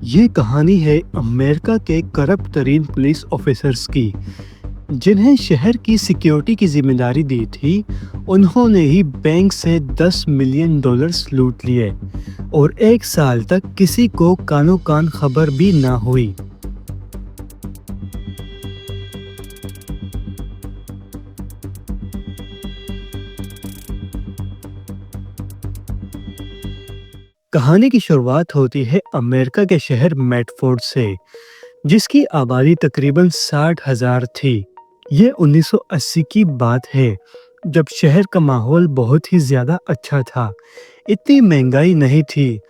ये कहानी है अमेरिका के करप्ट तरीन पुलिस ऑफिसर्स की, जिन्हें शहर की सिक्योरिटी की जिम्मेदारी दी थी। उन्होंने ही बैंक से $10 मिलियन लूट लिए और 1 साल तक किसी को कानो कान खबर भी ना हुई। कहानी की शुरुआत होती है अमेरिका के शहर मेडफोर्ड से, जिसकी आबादी तकरीबन 60,000 थी। ये 1980 की बात है, जब शहर का माहौल बहुत ही ज़्यादा अच्छा था। इतनी महंगाई नहीं थी,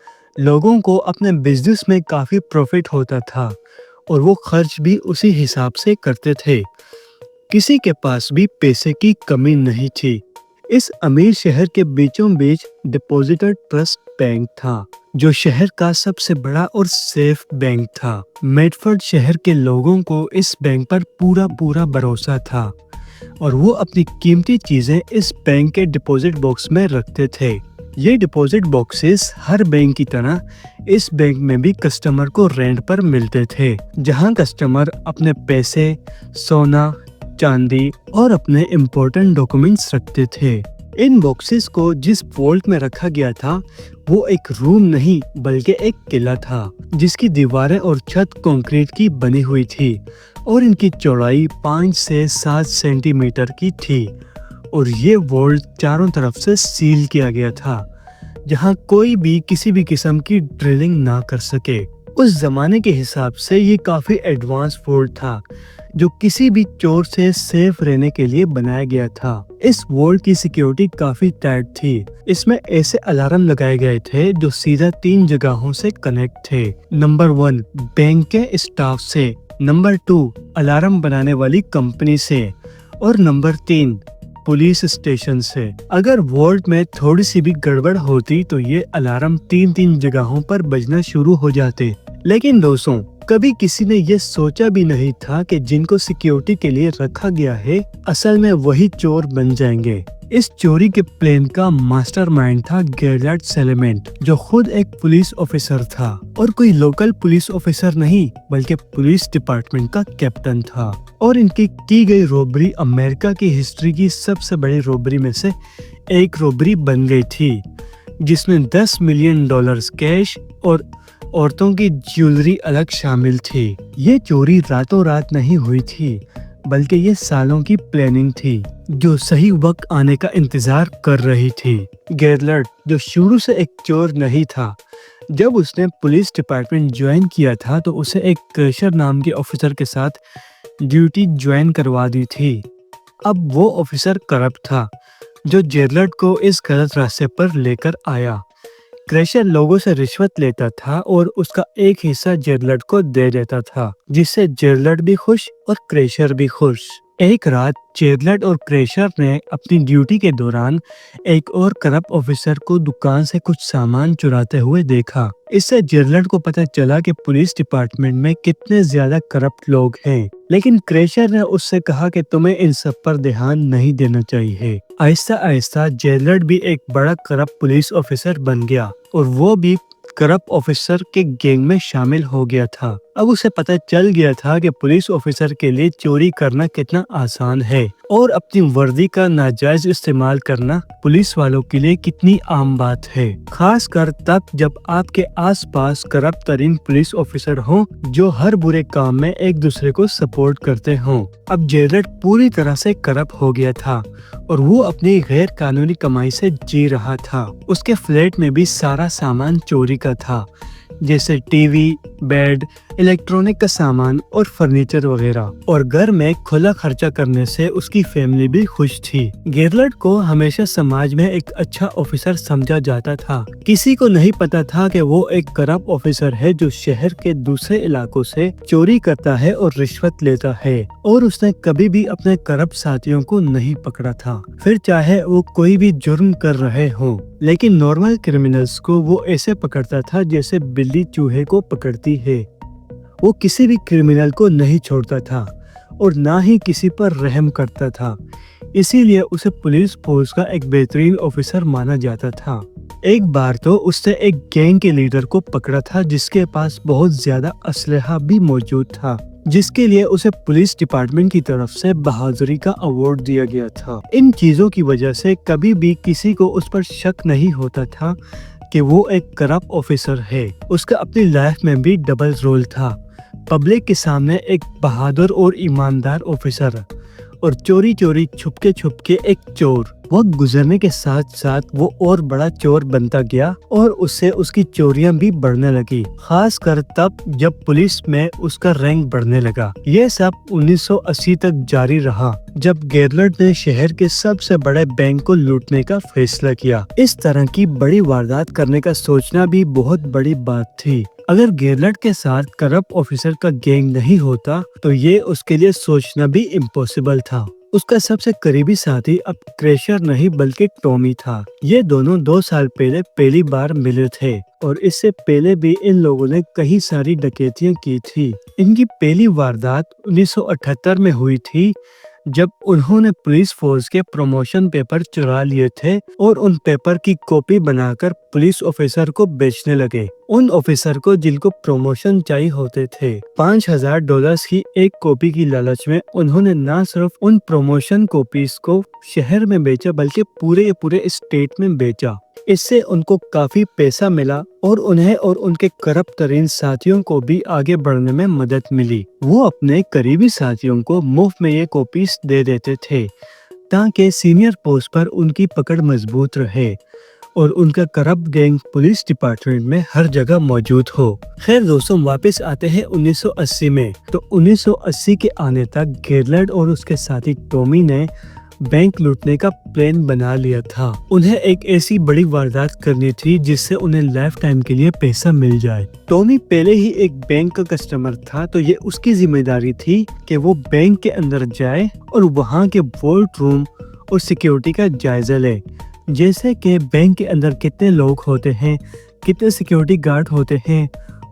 लोगों को अपने बिजनेस में काफ़ी प्रॉफिट होता था और वो खर्च भी उसी हिसाब से करते थे। किसी के पास भी पैसे की कमी नहीं थी। इस अमीर शहर के बीचों बीच डिपॉजिटर ट्रस्ट बैंक था, जो शहर का सबसे बड़ा और सेफ बैंक था। मेडफोर्ड शहर के लोगों को इस बैंक पर पूरा भरोसा था और वो अपनी कीमती चीजें इस बैंक के डिपॉजिट बॉक्स में रखते थे। ये डिपॉजिट बॉक्सेस हर बैंक की तरह इस बैंक में भी कस्टमर को रेंट पर मिलते थे, जहां कस्टमर अपने पैसे, सोना, चांदी और अपने इम्पोर्टेंट डॉक्यूमेंट्स रखते थे। इन बॉक्सेस को जिस वॉल्ट में रखा गया था, वो एक रूम नहीं बल्कि एक किला था, जिसकी दीवारें और छत कंक्रीट की बनी हुई थी और इनकी चौड़ाई 5 से 7 सेंटीमीटर की थी। और ये वॉल्ट चारों तरफ से सील किया गया था, जहां कोई भी किसी भी किस्म की ड्रिलिंग ना कर सके। उस जमाने के हिसाब से ये काफी एडवांस वॉल्ट था, जो किसी भी चोर से सेफ रहने के लिए बनाया गया था। इस वॉल्ट की सिक्योरिटी काफी टाइट थी। इसमें ऐसे अलार्म लगाए गए थे जो सीधा 3 जगहों से कनेक्ट थे। नंबर 1 बैंक के स्टाफ से, नंबर 2 अलार्म बनाने वाली कंपनी से और नंबर 3 पुलिस स्टेशन से। अगर वॉल्ट में थोड़ी सी भी गड़बड़ होती तो ये अलार्म 3 जगहों पर बजना शुरू हो जाते। लेकिन दोस्तों, कभी किसी ने ये सोचा भी नहीं था कि जिनको सिक्योरिटी के लिए रखा गया है, असल में वही चोर बन जाएंगे। इस चोरी के प्लान का मास्टरमाइंड था गेरलार्ड सेलेमेंट, जो खुद एक पुलिस ऑफिसर था और कोई लोकल पुलिस ऑफिसर नहीं बल्कि पुलिस डिपार्टमेंट का कैप्टन था। और इनकी की गई रॉबरी अमेरिका की हिस्ट्री की सबसे बड़ी रॉबरी में से एक रॉबरी बन गई थी, जिसमें $10 मिलियन कैश और औरतों की ज्वेलरी अलग शामिल थी। ये चोरी रातों रात नहीं हुई थी, बल्कि ये सालों की प्लानिंग थी, जो सही वक्त आने का इंतजार कर रही थी। गेरलार्ड, जो शुरू से एक चोर नहीं था, जब उसने पुलिस डिपार्टमेंट ज्वाइन किया था तो उसे एक क्रशर नाम के ऑफिसर के साथ ड्यूटी ज्वाइन करवा दी थी। अब वो ऑफिसर करप्ट था, जो गेरलार्ड को इस गलत रास्ते पर लेकर आया। क्रशर लोगों से रिश्वत लेता था और उसका एक हिस्सा गेरलार्ड को दे देता था, जिससे गेरलार्ड भी खुश और क्रशर भी खुश। एक रात गेरलार्ड और क्रशर ने अपनी ड्यूटी के दौरान एक और करप्ट ऑफिसर को दुकान से कुछ सामान चुराते हुए देखा। इससे गेरलार्ड को पता चला कि पुलिस डिपार्टमेंट में कितने ज्यादा करप्ट लोग हैं। लेकिन क्रशर ने उससे कहा कि तुम्हें इन सब पर ध्यान नहीं देना चाहिए। आहिस्ता आहिस्ता गेरलार्ड भी एक बड़ा करप्ट पुलिस ऑफिसर बन गया और वो भी करप्ट ऑफिसर के गैंग में शामिल हो गया था। अब उसे पता चल गया था कि पुलिस ऑफिसर के लिए चोरी करना कितना आसान है और अपनी वर्दी का नाजायज इस्तेमाल करना पुलिस वालों के लिए कितनी आम बात है, खासकर तब जब आपके आसपास करप्ट तरीन पुलिस ऑफिसर हों, जो हर बुरे काम में एक दूसरे को सपोर्ट करते हों। अब गेरलार्ड पूरी तरह से करप्ट हो गया था और वो अपनी गैर कानूनी कमाई से जी रहा था। उसके फ्लैट में भी सारा सामान चोरी का था, जैसे टीवी, बेड, इलेक्ट्रॉनिक का सामान और फर्नीचर वगैरह। और घर में खुला खर्चा करने से उसकी फैमिली भी खुश थी। गेरलार्ड को हमेशा समाज में एक अच्छा ऑफिसर समझा जाता था। किसी को नहीं पता था कि वो एक करप्ट ऑफिसर है, जो शहर के दूसरे इलाकों से चोरी करता है और रिश्वत लेता है। और उसने कभी भी अपने करप्ट साथियों को नहीं पकड़ा था, फिर चाहे वो कोई भी जुर्म कर रहे हो। लेकिन नॉर्मल क्रिमिनल्स को वो ऐसे पकड़ता था जैसे बिल्ली चूहे को पकड़ती है। वो किसी भी क्रिमिनल को नहीं छोड़ता था और ना ही किसी पर रहम करता था। इसीलिए उसे पुलिस फोर्स का एक बेहतरीन ऑफिसर माना जाता था। एक बार तो उसने एक गैंग के लीडर को पकड़ा था जिसके पास बहुत ज्यादा असलहा भी मौजूद था, जिसके लिए उसे पुलिस डिपार्टमेंट की तरफ से बहादुरी का अवार्ड दिया गया था। इन चीजों की वजह से कभी भी किसी को उस पर शक नहीं होता था कि वो एक करप्ट ऑफिसर है। उसका अपनी लाइफ में भी डबल रोल था, पब्लिक के सामने एक बहादुर और ईमानदार ऑफिसर और चोरी चोरी छुपके एक चोर। वक्त गुजरने के साथ साथ वो और बड़ा चोर बनता गया और उससे उसकी चोरियां भी बढ़ने लगी, खासकर तब जब पुलिस में उसका रैंक बढ़ने लगा। ये सब 1980 तक जारी रहा जब गेरलट ने शहर के सबसे बड़े बैंक को लूटने का फैसला किया। इस तरह की बड़ी वारदात करने का सोचना भी बहुत बड़ी बात थी। अगर गेरलट के साथ करप्ट ऑफिसर का गैंग नहीं होता तो ये उसके लिए सोचना भी इम्पॉसिबल था। उसका सबसे करीबी साथी अब क्रैशर नहीं बल्कि टॉमी था। ये दोनों 2 साल पहले पहली बार मिले थे और इससे पहले भी इन लोगों ने कई सारी डकैतियां की थी। इनकी पहली वारदात 1978 में हुई थी जब उन्होंने पुलिस फोर्स के प्रमोशन पेपर चुरा लिए थे और उन पेपर की कॉपी बनाकर पुलिस ऑफिसर को बेचने लगे। उन ऑफिसर को जिनको प्रमोशन चाहिए होते थे $5000 की एक कॉपी की लालच में उन्होंने न सिर्फ उन प्रमोशन कॉपीज को शहर में बेचा बल्कि पूरे स्टेट में बेचा। इससे उनको काफी पैसा मिला और उन्हें और उनके करप्ट तरीन साथियों को भी आगे बढ़ने में मदद मिली। वो अपने करीबी साथियों को मुफ्त में ये कॉपीज दे देते थे ताकि सीनियर पोस्ट पर उनकी पकड़ मजबूत रहे और उनका करप्ट गैंग पुलिस डिपार्टमेंट में हर जगह मौजूद हो। खैर दोस्तों, वापस आते हैं 1980 में। तो 1980 के आने तक गेरलट और उसके साथी टॉमी ने बैंक लूटने का प्लान बना लिया था। उन्हें एक ऐसी बड़ी वारदात करनी थी जिससे उन्हें लाइफ टाइम के लिए पैसा मिल जाए। टॉमी पहले ही एक बैंक का कस्टमर था तो ये उसकी जिम्मेदारी थी कि वो बैंक के अंदर जाए और वहाँ के वॉल्ट रूम और सिक्योरिटी का जायजा ले, जैसे कि बैंक के अंदर कितने लोग होते हैं, कितने सिक्योरिटी गार्ड होते हैं,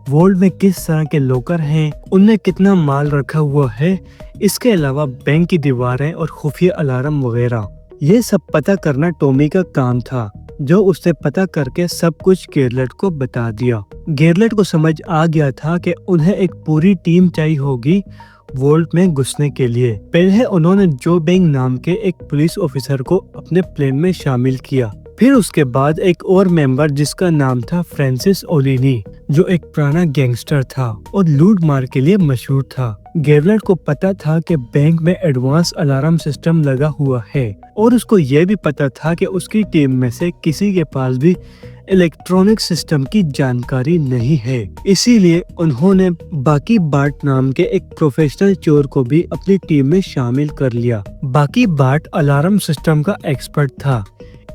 वॉल्ट में किस तरह के लॉकर हैं, उनने कितना माल रखा हुआ है, इसके अलावा बैंक की दीवारें और खुफिया अलार्म वगैरह। ये सब पता करना टॉमी का काम था, जो उसने पता करके सब कुछ गेरलट को बता दिया। गेरलट को समझ आ गया था कि उन्हें एक पूरी टीम चाहिए होगी वॉल्ट में घुसने के लिए। पहले उन्होंने जो बेंग नाम के एक पुलिस ऑफिसर को अपने प्लान में शामिल किया। फिर उसके बाद एक और मेंबर जिसका नाम था फ्रांसिस ओलिनी, जो एक पुराना गैंगस्टर था और लूट मार के लिए मशहूर था। गेरलट को पता था कि बैंक में एडवांस अलार्म सिस्टम लगा हुआ है और उसको ये भी पता था कि उसकी टीम में से किसी के पास भी इलेक्ट्रॉनिक सिस्टम की जानकारी नहीं है। इसीलिए उन्होंने बाकी बाट नाम के एक प्रोफेशनल चोर को भी अपनी टीम में शामिल कर लिया। बाकी बाट अलार्म सिस्टम का एक्सपर्ट था,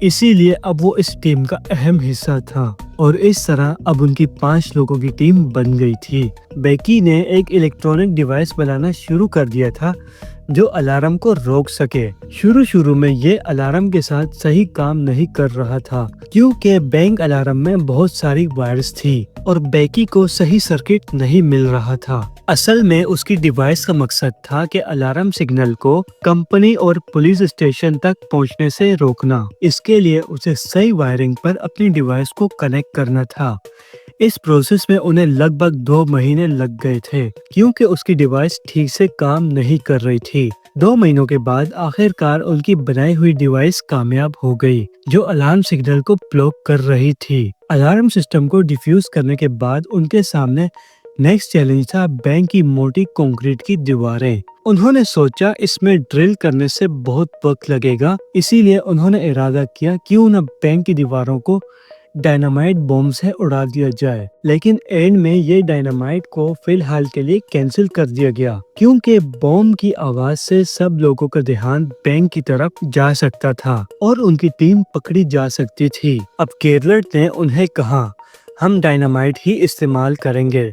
इसीलिए अब वो इस टीम का अहम हिस्सा था और इस तरह अब उनकी 5 लोगों की टीम बन गई थी। बेकी ने एक इलेक्ट्रॉनिक डिवाइस बनाना शुरू कर दिया था जो अलार्म को रोक सके। शुरू में ये अलार्म के साथ सही काम नहीं कर रहा था क्योंकि बैंक अलार्म में बहुत सारी वायर्स थी और बेकी को सही सर्किट नहीं मिल रहा था। असल में उसकी डिवाइस का मकसद था कि अलार्म सिग्नल को कंपनी और पुलिस स्टेशन तक पहुंचने से रोकना। इसके लिए उसे सही वायरिंग पर अपनी डिवाइस को कनेक्ट करना था। इस प्रोसेस में उन्हें लगभग 2 महीने लग गए थे क्योंकि उसकी डिवाइस ठीक से काम नहीं कर रही थी। 2 महीनों के बाद आखिरकार उनकी बनाई हुई डिवाइस कामयाब हो गई, जो अलार्म सिग्नल को ब्लॉक कर रही थी। अलार्म सिस्टम को डिफ्यूज करने के बाद उनके सामने नेक्स्ट चैलेंज था बैंक की मोटी कंक्रीट की दीवारें। उन्होंने सोचा इसमें ड्रिल करने से बहुत वक्त लगेगा, इसीलिए उन्होंने इरादा किया क्यों न बैंक की दीवारों को डायनामाइट बॉम्ब से उड़ा दिया जाए। लेकिन एंड में ये डायनामाइट को फिलहाल के लिए कैंसिल कर दिया गया क्योंकि बॉम्ब की आवाज से सब लोगों का ध्यान बैंक की तरफ जा सकता था और उनकी टीम पकड़ी जा सकती थी। अब गेरलट ने उन्हें कहा, हम डायनामाइट ही इस्तेमाल करेंगे,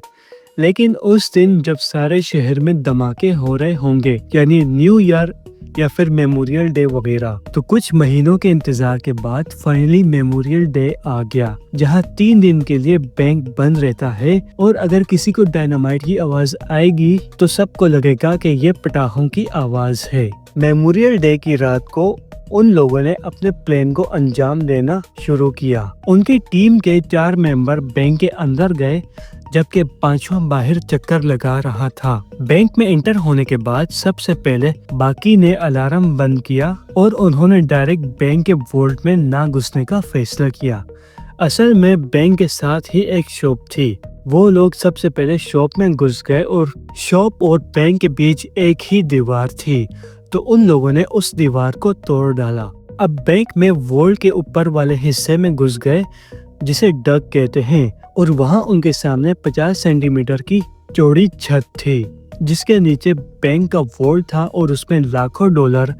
लेकिन उस दिन जब सारे शहर में धमाके हो रहे होंगे, यानी न्यू ईयर या फिर मेमोरियल डे वगैरह। तो कुछ महीनों के इंतजार के बाद फाइनली मेमोरियल डे आ गया, जहां 3 दिन के लिए बैंक बंद रहता है और अगर किसी को डायनामाइट की आवाज आएगी तो सबको लगेगा कि ये पटाखों की आवाज है। मेमोरियल डे की रात को उन लोगों ने अपने प्लान को अंजाम देना शुरू किया। उनकी टीम के 4 मेंबर बैंक के अंदर गए, जबकि 5वां बाहर चक्कर लगा रहा था। बैंक में एंटर होने के बाद सबसे पहले बाकी ने अलार्म बंद किया और उन्होंने डायरेक्ट बैंक के वॉल्ट में ना घुसने का फैसला किया। असल में बैंक के साथ ही एक शॉप थी। वो लोग सबसे पहले शॉप में घुस गए और शॉप और बैंक के बीच एक ही दीवार थी, तो उन लोगों ने उस दीवार को तोड़ डाला। अब बैंक में वॉल के ऊपर वाले हिस्से में घुस गए, जिसे डक कहते हैं, और वहां उनके सामने 50 सेंटीमीटर की चौड़ी छत थी, जिसके नीचे बैंक का वॉल था और उसमें लाखों डॉलर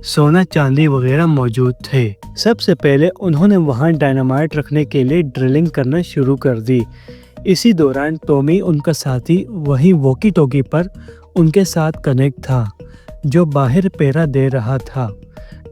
सोना चांदी वगैरह मौजूद थे। सबसे पहले उन्होंने वहां डायनामाइट रखने के लिए ड्रिलिंग करना शुरू कर दी। इसी दौरान टॉमी, उनका साथी, वही वॉकी टॉकी पर उनके साथ कनेक्ट था, जो बाहर पहरा दे रहा था।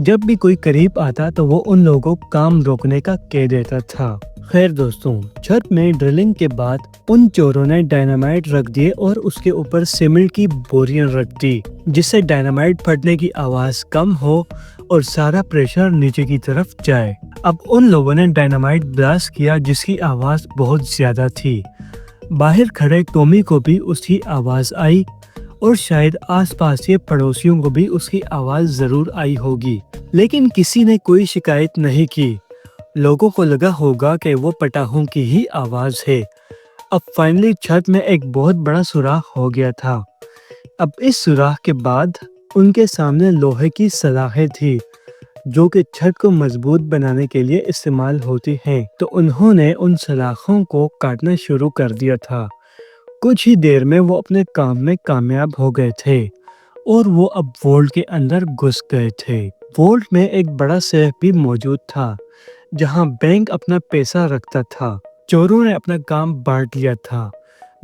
जब भी कोई करीब आता तो वो उन लोगों को काम रोकने का कह देता था। खैर दोस्तों, छत में ड्रिलिंग के बाद उन चोरों ने डायनामाइट रख दिए और उसके ऊपर सीमेंट की बोरियां रख दी, जिससे डायनामाइट फटने की आवाज कम हो और सारा प्रेशर नीचे की तरफ जाए। अब उन लोगों ने डायनामाइट ब्लास्ट किया, जिसकी आवाज बहुत ज्यादा थी। बाहर खड़े टॉमी को भी उसकी आवाज आई और शायद आसपास के पड़ोसियों को भी उसकी आवाज जरूर आई होगी, लेकिन किसी ने कोई शिकायत नहीं की। लोगों को लगा होगा कि वो पटाखों की ही आवाज है। अब फाइनली छत में एक बहुत बड़ा सुराख हो गया था। अब इस सुराख के बाद उनके सामने लोहे की सलाखें थी, जो कि छत को मजबूत बनाने के लिए इस्तेमाल होती हैं। तो उन्होंने उन सलाखों को काटना शुरू कर दिया था। कुछ ही देर में वो अपने काम में कामयाब हो गए थे और वो अब वॉल्ट के अंदर घुस गए थे। वॉल्ट में एक बड़ा सेफ भी मौजूद था, जहां बैंक अपना पैसा रखता था। चोरों ने अपना काम बांट लिया था।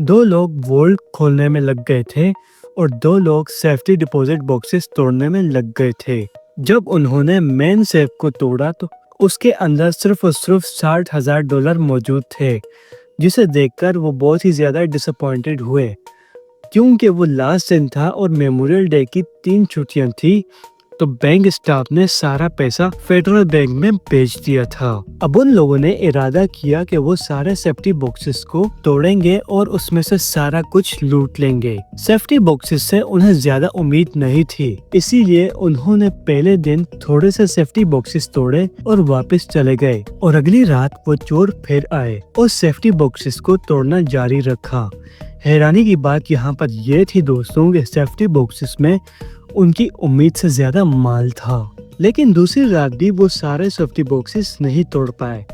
2 लोग वॉल्ट खोलने में लग गए थे और 2 लोग सेफ्टी डिपॉजिट बॉक्सेस तोड़ने में लग गए थे। जब उन्होंने मेन सेफ को तोड़ा तो उसके अंदर सिर्फ और सिर्फ $60,000 मौजूद थे, जिसे देखकर वो बहुत ही ज्यादा डिसअपॉइंटेड हुए, क्योंकि वो लास्ट दिन था और मेमोरियल डे की 3 छुट्टियां थी। तो बैंक स्टाफ ने सारा पैसा फेडरल बैंक में भेज दिया था। अब उन लोगों ने इरादा किया कि वो सारे सेफ्टी बॉक्सेस को तोड़ेंगे और उसमें से सारा कुछ लूट लेंगे। सेफ्टी बॉक्सेस से उन्हें ज्यादा उम्मीद नहीं थी, इसीलिए उन्होंने पहले दिन थोड़े से सेफ्टी बॉक्सेस तोड़े और वापस चले गए। और अगली रात वो चोर फिर आए और सेफ्टी बॉक्सेस को तोड़ना जारी रखा। हैरानी की बात यहाँ पर यह थी दोस्तों कि सेफ्टी बॉक्सेस में उनकी उम्मीद से ज्यादा माल था, लेकिन दूसरी रात भी वो सारे सेफ्टी बॉक्सेस नहीं तोड़ पाए।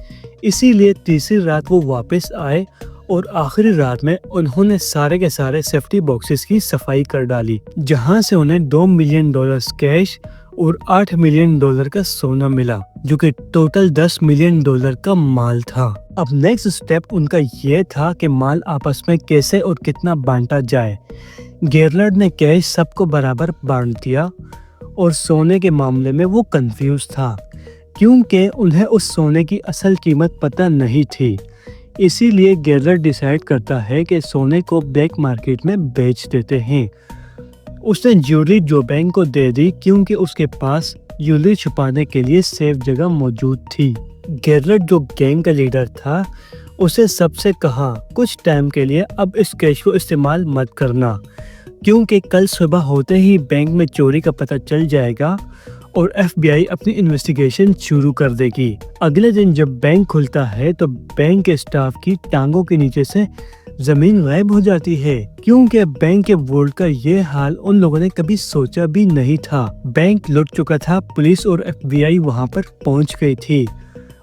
इसीलिए तीसरी रात वो वापस आए और आखिरी रात में उन्होंने सारे के सारे सेफ्टी बॉक्सेस की सफाई कर डाली, जहां से उन्हें $2 मिलियन कैश और $8 मिलियन का सोना मिला, जो कि टोटल $10 मिलियन का माल था। अब नेक्स्ट स्टेप उनका ये था कि माल आपस में कैसे और कितना बांटा जाए। गेरलर्ड ने कैश सबको बराबर बांट दिया और सोने के मामले में वो कंफ्यूज था, क्योंकि उन्हें उस सोने की असल कीमत पता नहीं थी। इसीलिए गेरलर्ड डिसाइड करता है कि सोने को ब्लैक मार्केट में बेच देते हैं। उसने ज्वेलरी जो बैंक को दे दी, क्योंकि उसके पास ज्वेलरी छुपाने के लिए सेफ जगह मौजूद थी। गेरलर्ड जो गैंग का लीडर था, उसे सबसे कहा कुछ टाइम के लिए अब इस कैश को इस्तेमाल मत करना, क्योंकि कल सुबह होते ही बैंक में चोरी का पता चल जाएगा और FBI अपनी इन्वेस्टिगेशन शुरू कर देगी। अगले दिन जब बैंक खुलता है तो बैंक के स्टाफ की टांगों के नीचे से जमीन गायब हो जाती है, क्योंकि बैंक के वॉल्ट का ये हाल उन लोगों ने कभी सोचा भी नहीं था। बैंक लुट चुका था, पुलिस और FBI वहां पर पहुंच गई थी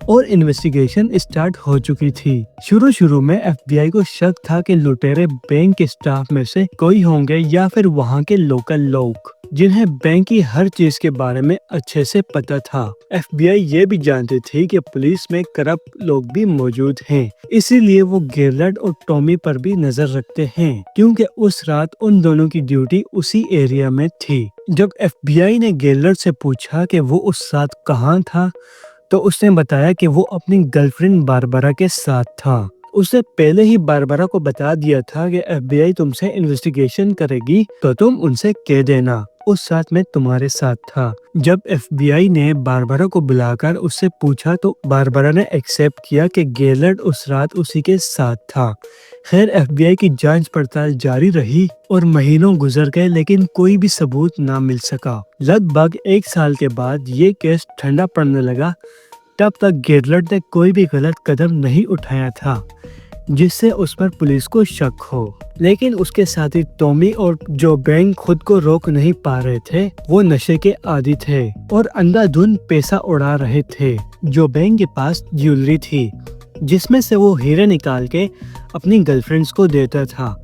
और इन्वेस्टिगेशन स्टार्ट हो चुकी थी। शुरू में FBI को शक था कि लुटेरे बैंक के स्टाफ में से कोई होंगे या फिर वहां के लोकल लोग, जिन्हें बैंक की हर चीज के बारे में अच्छे से पता था। FBI ये भी जानती थी कि पुलिस में करप्ट लोग भी मौजूद हैं, इसीलिए वो गेरलर्ड और टॉमी पर भी नजर रखते हैं, क्योंकि उस रात उन दोनों की ड्यूटी उसी एरिया में थी। जब FBI ने गेरलर्ड से पूछा कि वो उस रात कहाँ था, तो उसने बताया कि वो अपनी गर्लफ्रेंड बारबरा के साथ था। उसने पहले ही बारबरा को बता दिया था कि FBI तुमसे इन्वेस्टिगेशन करेगी तो तुम उनसे कह देना उस साथ में तुम्हारे साथ था। जब FBI ने बारबरा को बुलाकर उससे पूछा तो बारबरा ने एक्सेप्ट किया कि गेलर्ड उस रात उसी के साथ था। खैर FBI की जांच पड़ताल जारी रही और महीनों गुजर गए लेकिन कोई भी सबूत ना मिल सका। लगभग 1 साल के बाद ये केस ठंडा पड़ने लगा। तब तक गेरलट ने कोई भी गलत कदम नहीं उठाया था जिससे उस पर पुलिस को शक हो, लेकिन उसके साथी टॉमी और जो बैंक खुद को रोक नहीं पा रहे थे। वो नशे के आदी थे और अंधाधुंध पैसा उड़ा रहे थे। जो बैंक के पास ज्वेलरी थी जिसमें से वो हीरे निकाल के अपनी गर्लफ्रेंड्स को देता था।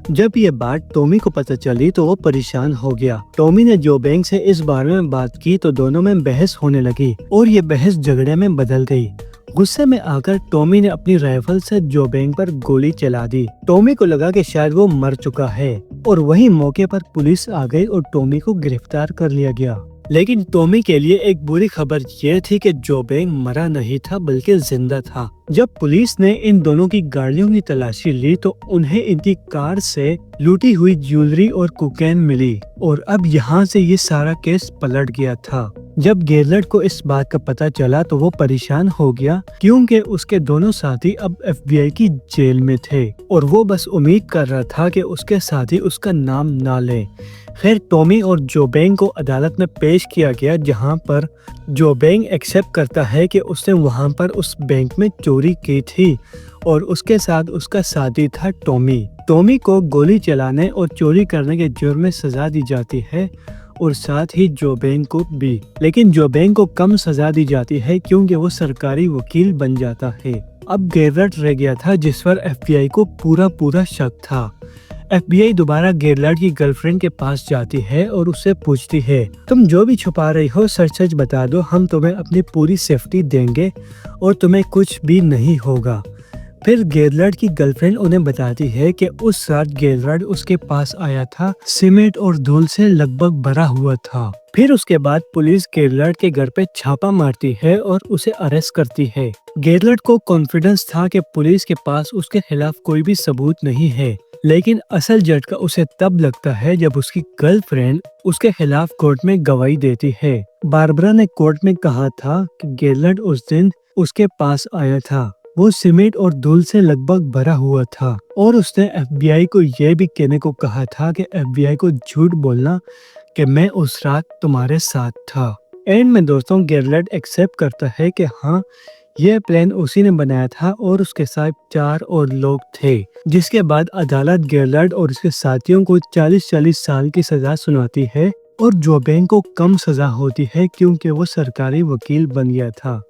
जब ये बात टॉमी को पता चली तो वो परेशान हो गया। टॉमी ने जो बैंक से इस बारे में बात की तो दोनों में बहस होने लगी और ये बहस झगड़े में बदल गई। गुस्से में आकर टॉमी ने अपनी राइफल से जो बैंक पर गोली चला दी। टॉमी को लगा कि शायद वो मर चुका है और वही मौके पर पुलिस आ गई और टॉमी को गिरफ्तार कर लिया गया। लेकिन टॉमी के लिए एक बुरी खबर यह थी कि जो बैंक मरा नहीं था बल्कि जिंदा था। जब पुलिस ने इन दोनों की गाड़ियों की तलाशी ली तो उन्हें इनकी कार से लूटी हुई ज्वेलरी और कोकेन मिली और अब यहाँ से ये सारा केस पलट गया था। जब गेरलट को इस बात का पता चला तो वो परेशान हो गया क्योंकि उसके दोनों साथी अब FBI की जेल में थे और वो बस उम्मीद कर रहा था कि उसके साथी उसका नाम ना ले। खैर टॉमी और जो बैंक को अदालत में पेश किया गया जहां पर जो बैंक एक्सेप्ट करता है कि उसने वहां पर उस बैंक में चोरी की थी और उसके साथ उसका साथी था टॉमी। टॉमी को गोली चलाने और चोरी करने के जुर्म में सजा दी जाती है और साथ ही जो बैंक को भी, लेकिन जो बैंक को कम सजा दी जाती है क्योंकि वो सरकारी वकील बन जाता है। अब गेरलट रह गया था जिस पर FBI को पूरा शक था। FBI दोबारा गेरलट की गर्लफ्रेंड के पास जाती है और उससे पूछती है, तुम जो भी छुपा रही हो सच सच बता दो, हम तुम्हें अपनी पूरी सेफ्टी देंगे और तुम्हें कुछ भी नहीं होगा। फिर गेरलट की गर्लफ्रेंड उन्हें बताती है कि उस रात गेरलट उसके पास आया था, सीमेंट और धूल से लगभग भरा हुआ था। फिर उसके बाद पुलिस गेरलट के घर पे छापा मारती है और उसे अरेस्ट करती है। गेरलट को कॉन्फिडेंस था कि पुलिस के पास उसके खिलाफ कोई भी सबूत नहीं है, लेकिन असल झटका उसे तब लगता है जब उसकी गर्लफ्रेंड उसके खिलाफ कोर्ट में गवाही देती है। बारबरा ने कोर्ट में कहा था कि गेरलट उस दिन उसके पास आया था, वो सीमेंट और धूल से लगभग भरा हुआ था और उसने FBI को यह भी कहने को कहा था कि FBI को झूठ बोलना कि मैं उस रात तुम्हारे साथ था। एंड में दोस्तों गेरलट एक्सेप्ट करता है कि हाँ यह प्लान उसी ने बनाया था और उसके साथ 4 और लोग थे, जिसके बाद अदालत गेरलट और उसके साथियों को 40-40 साल की सजा सुनाती है और जो बैंक को कम सजा होती है क्योंकि वो सरकारी वकील बन गया था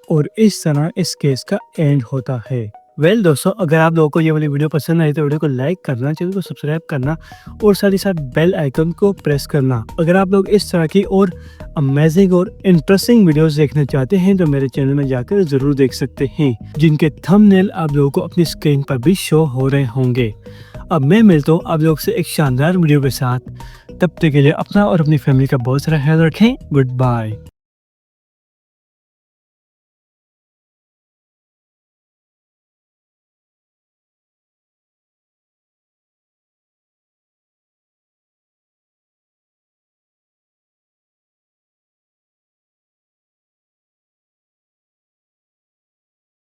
और इस तरह इस केस का एंड होता है। वेल दोस्तों, अगर आप लोगों को ये वाली वीडियो पसंद आई तो वीडियो को लाइक करना, चैनल को सब्सक्राइब करना और साथ ही साथ बेल आइकन को प्रेस करना। अगर आप लोग इस तरह की और अमेजिंग और इंटरेस्टिंग वीडियोस देखना चाहते हैं तो मेरे चैनल में जाकर जरूर देख सकते हैं, जिनके थंबनेल आप लोगों को अपनी स्क्रीन पर भी शो हो रहे होंगे। अब मैं मिलता हूँ आप लोग से एक शानदार वीडियो के साथ। तब तक के लिए अपना और अपनी फैमिली का बहुत सारा ख्याल रखें। Good bye.